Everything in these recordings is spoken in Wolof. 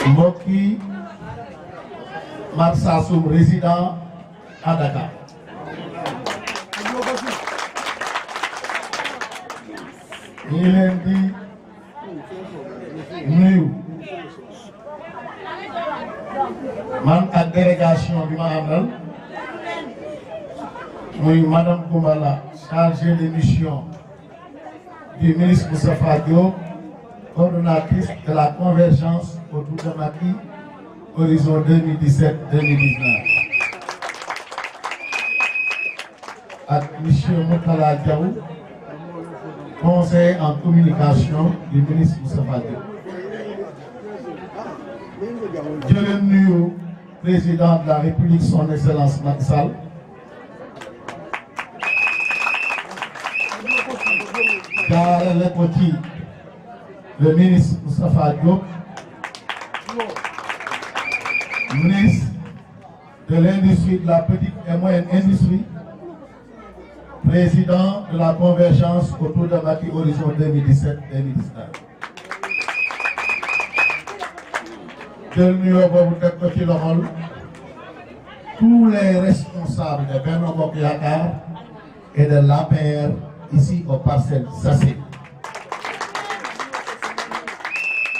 Moki Marsassoum, résident à Dakar. ñu ngi leen di nuyu man ak délégation bi ma àndal muy madame Goumbala chargée de mission du ministre Moustapha Diop, coordonnatrice de la convergence autour de Macky horizon 2017-2019 ak monsieur Moutala Diaw, conseiller en communication du ministre Moustapha Diop. jëleen nuyu président de la République son excellence Macky Sall, jaarale ko ci le ministre Moustapha Diop, ministre de l'industrie, de la petite et moyenne industrie, président de la convergence autour de Macky horizon 2017-2019. jël nuyoo boobu teg ko ci loxol tous les responsables de Benno Bokk Yaakaar et de l'APR ici aux Parcelles Assainies.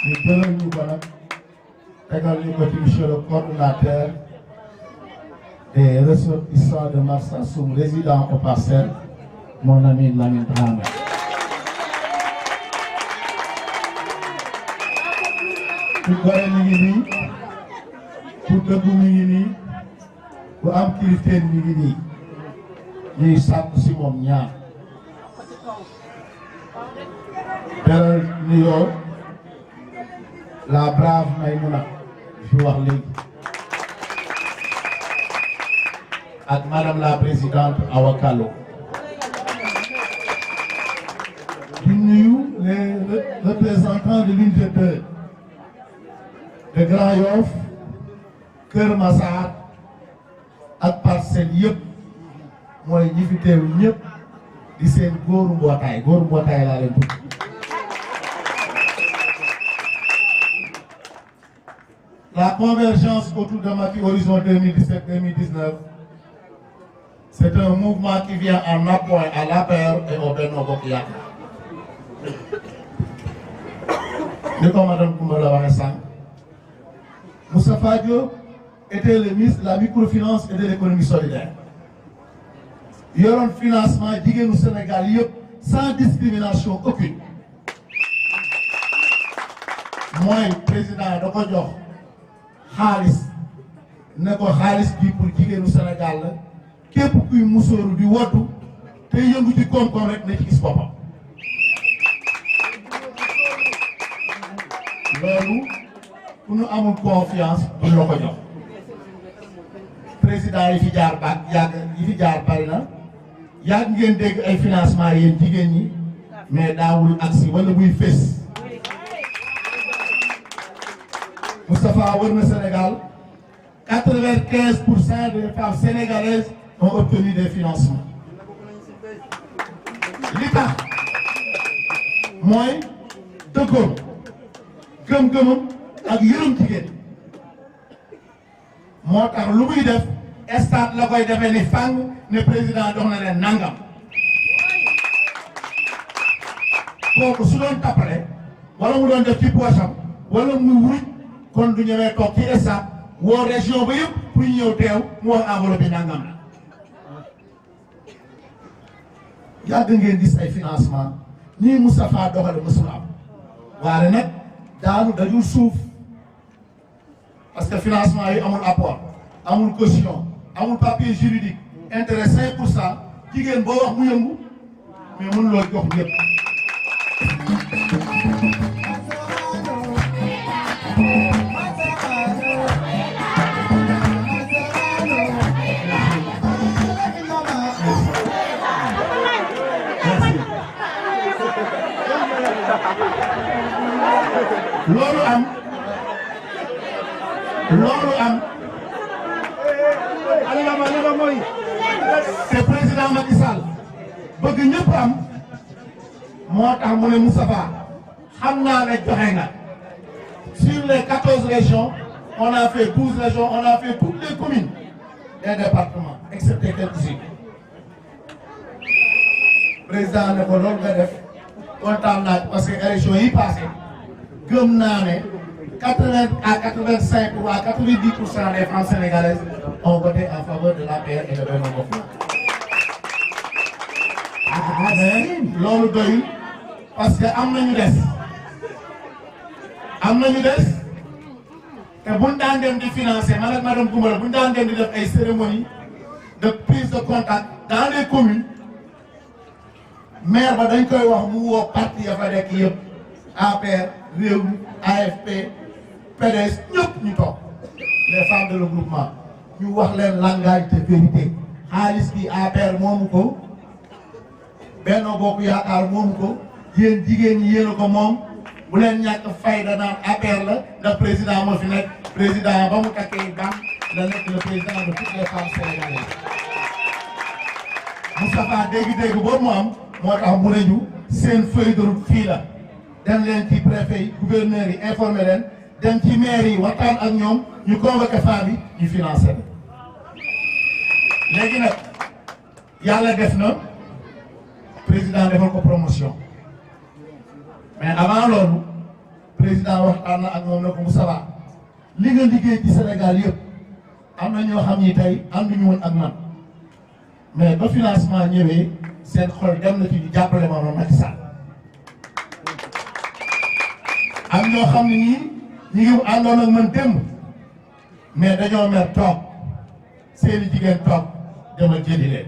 ñu jëlal ñu ko nag tegal ñu ko ci monsieur le coordonnateur des ressortissants de Marsassoum résidant aux Parcelles, mon ami Lamine Dramé. ku gore mi ngi nii, ku dëggu mi ngi nii, ku am kilifteen mi ngi nii, ñuy sàkk si moom ñaar. beral nuyoo la brave Maïmouna fi wax léegi ak madame la présidente Awa Kallo. di nuyu les représentants de l'unité 2 de Grand Yoff, Kër Massar ak Parcelles yëpp, mooy ñi fi teew ñëpp di seen góoru mbootaay laa leen tudd. La convergence autour de Macky horizon 2017-2019, c'est un mouvement qui vient en appui à l'APR et au Benno Bokk Yaakaar. ni ko madame Goumbala waxee sànq, Moustapha Diop était le ministre de la microfinance et de l'économie solidaire. yoroon financement jigéenu Sénégal yëpp sans discrimination aucune. mooy président da ko jox xaalis ne ko xaalis bi pour jigéenu Sénégal la, képp kuy musóoru di woddu te yëngu ci koom-koom rek na ci gis boppam. loolu ku ñu amul confiance duñ la ko jox. président yi fi jaar bari na, yàgg ngeen dégg ay financement yéen jigéen ñi, mais daawul agsi wala muy fés. Moustapha wër na Sénégal, 95% des femmes sénégalaises ont obtenu des financements. li tax mooy dëggoom, gëm-gëmam ak yërëm jigéen. moo tax lu muy def stade la koy defee ni fang ne président dox na leen nangam. kooku su doon tappale wala mu doon def ci poosam wala muy wuruj, kon du ñëwee toog ci stade woo région ba yëpp pour ñu ñëw teew mu wax enveloppe bi nangam la. yàgg ngeen gis ay financement nii Moustapha doxale mësul am, waaye nag daanu dajul suuf, parce que financement yi amul apport, amul caution, amul papier juridique, intérêt 5%, jigéen boo wax mu yëngu, mais mënuloo jox ñëpp. loolu am te président Macky Sall bëgg ñëpp am, moo tax mu ne Moustapha xam naa ne joxe nga Sur les 14 régions, on a fait 12 régions, on a fait toutes les communes des départements, excepté quelques-unes. Président ne ko loolu nga def kontaan naa parce que élection yi passé gëm naa ne 80 à 85 ou à 90% des femmes sénégalaises ont voté en faveur de l'APR et de Benno Bokk Yaakaar. Mais loolu doyul parce que am nañu des te buñ daan dem di financer man ak madame Goumbala buñ daan dem di def ay cérémonie de prise de contact dans les communes maire ba dañ koy wax mu woo parti ya fa nekk yëpp APR Rewmi AFP PDS ñëpp ñu toog les femmes de regroupement ñu wax leen langage de vérité xaalis bi APR moomu ko Benno Bokk Yaakaar moomu ko yéen jigéen ñi yéen a ko moom bu leen ñàkk fayda naan APR la ndax président moo fi nekk président ba mu takkee bam la nekk le président de toutes les femmes sénégalaises. Moustapha dégg-dégg boobu mu am moo tax mu ne ñu seen feuille de route fii la dem leen ci préfet yi gouverneur yi informé leen dem ci maire yi waxtaan ak ñoom ñu convoqué femmes yi ñu financé léegi nag yàlla def na président defal ko promotion mais avant loolu président waxtaan na ak moom ne ko Moustapha li nga liggéey ci Sénégal yëpp am na ñoo xam ni tey ànduñu woon ak man mais ba financement ñëwee seen xol dem na ci ñu jàppale ma noonu Macky Sall am ñoo xam ne ñii ñu ngi àndoon ak man démb mais dañoo mer toog seeni jigéen toog demal jëli leen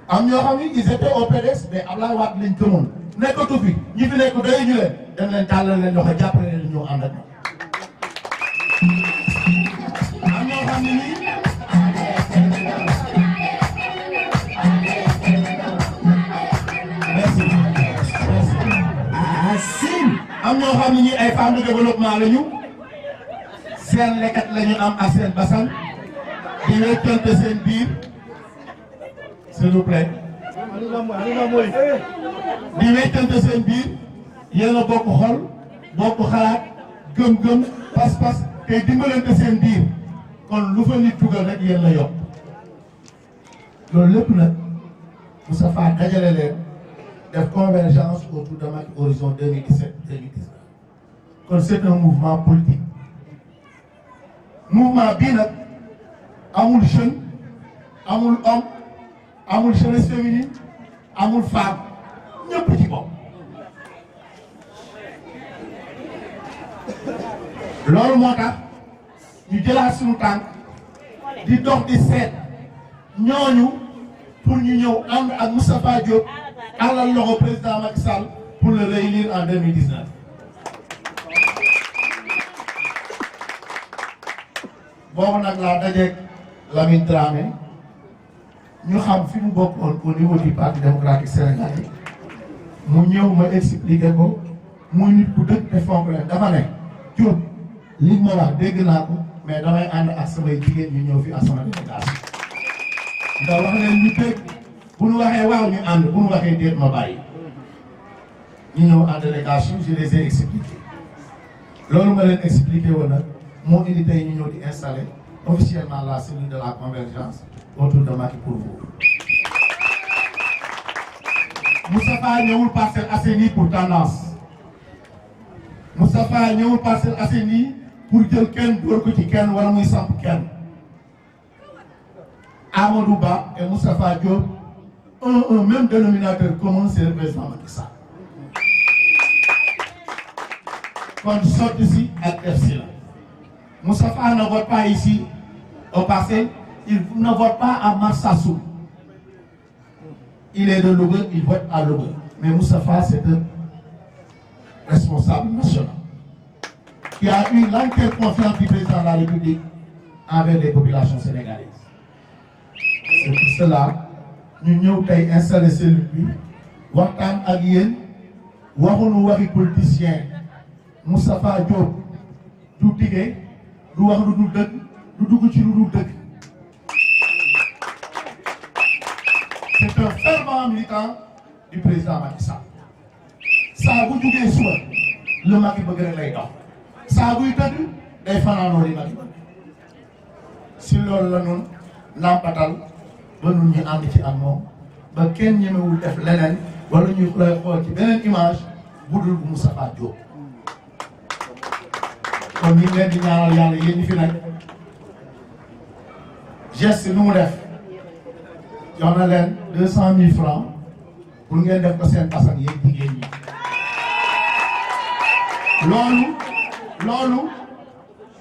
am ñoo xam ni ils étaient au PDS mais Abdoulaye Wade lañ gëmoon nekkatu fi ñi fi nekk doy ñu leen dem leen tàllal leen loxo jàppale leen ñoo ànd ak ñoom am ñoo xam ne nii am ñoo xam ne ñi ay femmes de développement lañu seen lekkat lañu am ak seen basan di weccante seen biir s'il vous plaît di weccante seen biir yéen a bokk xol bokk xalaat gëm-gëm pas-pas te dimbalante seen biir kon lu fa nit dugal rek yéen la yokk loolu lépp nag Moustapha dajale leen def convergence autour de Macky horizon 2017-2019 kon c'est un mouvement politique mouvement bii nag amul jeune amul homme amul jeunesse féminine amul femme ñëpp ci bopp loolu moo tax ñu jëlaat suñu tànk di dox di seet ñooñu pour ñu ñëw ànd ak Moustapha Diop àllal loxo président Macky Sall pour le réélire en 2019. boobu nag laa dajeeg Lamine Dramé ñu xam fi mu bokkoon au niveau du parti démocratique sénégalais mu ñëw ma expliqué ko muy nit ku dëkk te fonk leen dafa ne Diop li ma wax dégg naa ko mais damay ànd ak samay jigéen ñu ñëw fi à sama délégation nga wax leen ñu dégg bu ñu waxee waaw ñu ànd bu ñu waxee déet ma bàyyi ñu ñëw en délégation je les ai expliqué loolu ma leen expliqué woon nag moo indi tey ñu ñëw di installer officiellement la cellule de la convergence autour de Macky pour vous. Moustapha ñëwul Parcelles Assainies pour tendance Moustapha ñëwul Parcelles Assainies pour jël kenn dóor ko ci kenn wala muy samp kenn Amadou Ba et Moustapha Diop un même dénominateur commun, c'est le président Macky Sall. Kon sotti si ak def si la Moustapha ne vote pas ici au Parcelles, il ne vote pas à Marsassoum. Il est de Louga, il vote à Louga. Mais Moustapha, c'est un responsable national qui a eu l'entière confiance du président de la République envers les populations sénégalaises. C'est pour cela ñu ñëw tey installé cellule bi waxtaan ak yéen waxuñu waxi politicien Moustapha Diop du dige du wax lu dul dëgg du dugg ci lu dul dëgg. C'est un fervent militant du président Macky Sall saa bu jugee suba le Macky bëgg rek lay dox saa buy tëdd day fanaanoo li Macky si loolu la ñun nàmpatal ba ñun ñu ànd ci ak moom ba kenn ñemewul def leneen wala ñuy xool ci beneen image budul bu Moustapha Diop kon ñu ngi leen di ñaanal yàlla yéen ñi fi nekk geste nu mu def jox na leen 200 000 francs pour ngeen def ko seen pasan yéen jigéen ñi loolu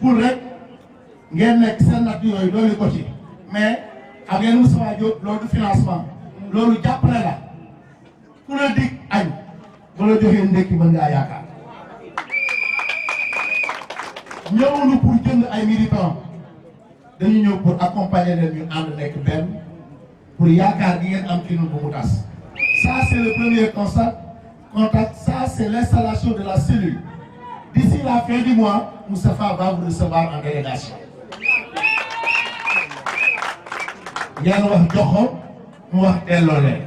pour rek ngeen nekk seen natt yooyu dooli ko ci mais ak ngeen Moustapha Diop loolu du financement loolu jàppale la ku la dig añ ba la joxee ndekki mën ngaa yaakaar ñëwuñu pour jënd ay militants dañu ñëw pour accompagner leen ñu ànd nekk benn pour yaakaar gi ngeen am ci ñun bu mu tas. Ça c'est le premier contact, ça c'est l'installation de la cellule. D'ici la fin du mois, Moustapha va vous recevoir en délégation. ngeen wax joxo mu wax delloo leen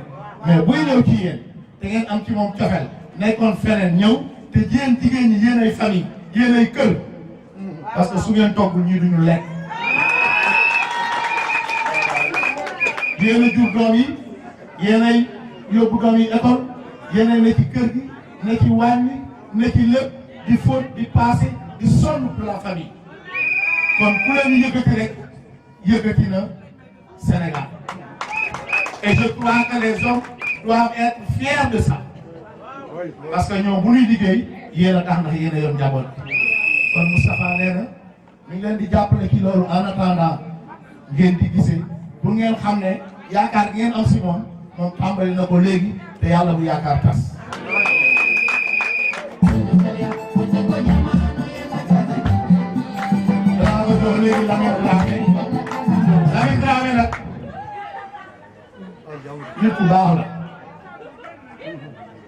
mais buy ñëw ci yéen te ngeen am ci moom cofel nekkoon feneen ñëw te yéen jigéen ñi yéen ay famille yéen ay kër parce que su ngeen toggul ñii duñu lekk yéen a jur doom yi yéen ay yóbbu doom yi école yéen ay ne ci kër gi ne ci waañ wi ne ci lépp di fóot di passé di sonn pour la famille kon ku leen yëkkati rek yëkkati na Sénégal et je crois que les hommes doivent être fiers de ça parce que ñoom bu ñuy liggéey yéen a tax ndax yéen a yor njaboot kon Moustapha nee na mi ngi leen di jàppale ci loolu en attendant ngeen di gisee pour ngeen xam ne yaakaar gi ngeen am si moom tàmbali na ko léegi te yàlla bu yaakaar tas. danaa ko jox léegi Lamine Dramé nag nit ku baax la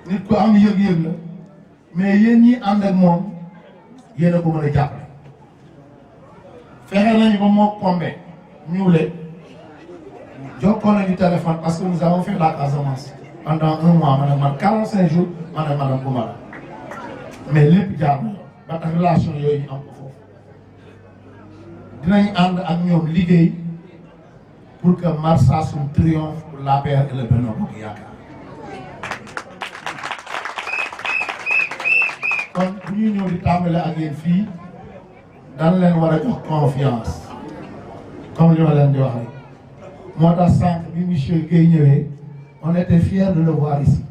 nit ku am yëg-yëg la mais yéen ñi ànd ak moom yéen a ko mën a jàppale. fexe nañu ba moo Kombe ñuule jokkoo nañu téléphone parce que nous avons fait la Casamance pendant 1 mois man ak man 45 jours man ak madame Koumara mais lépp jaar na ba tax relation yooyu ñu am ko foofu dinañ ànd ak ñoom liggéey pour que Marsassoum triomphe pour l'APR et le Benno Bokk Yaakaar. kon bu ñuy ñëw di tàmbale ak yéen fii daan leen war a jox confiance comme li ma leen di wax rek moo tax sànq bi monsieur Guèye ñëwee on était fiers de le voir ici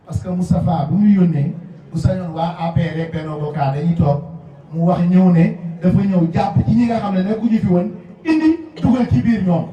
parce que Moustapha bu mu yónnee bu sañoon waa APR et Benno Bokk Yaakaar dañuy toog mu wax ñëw ne dafa ñëw jàpp ci ñi nga xam ne nekkuñu fi woon indi dugal ci biir ñoom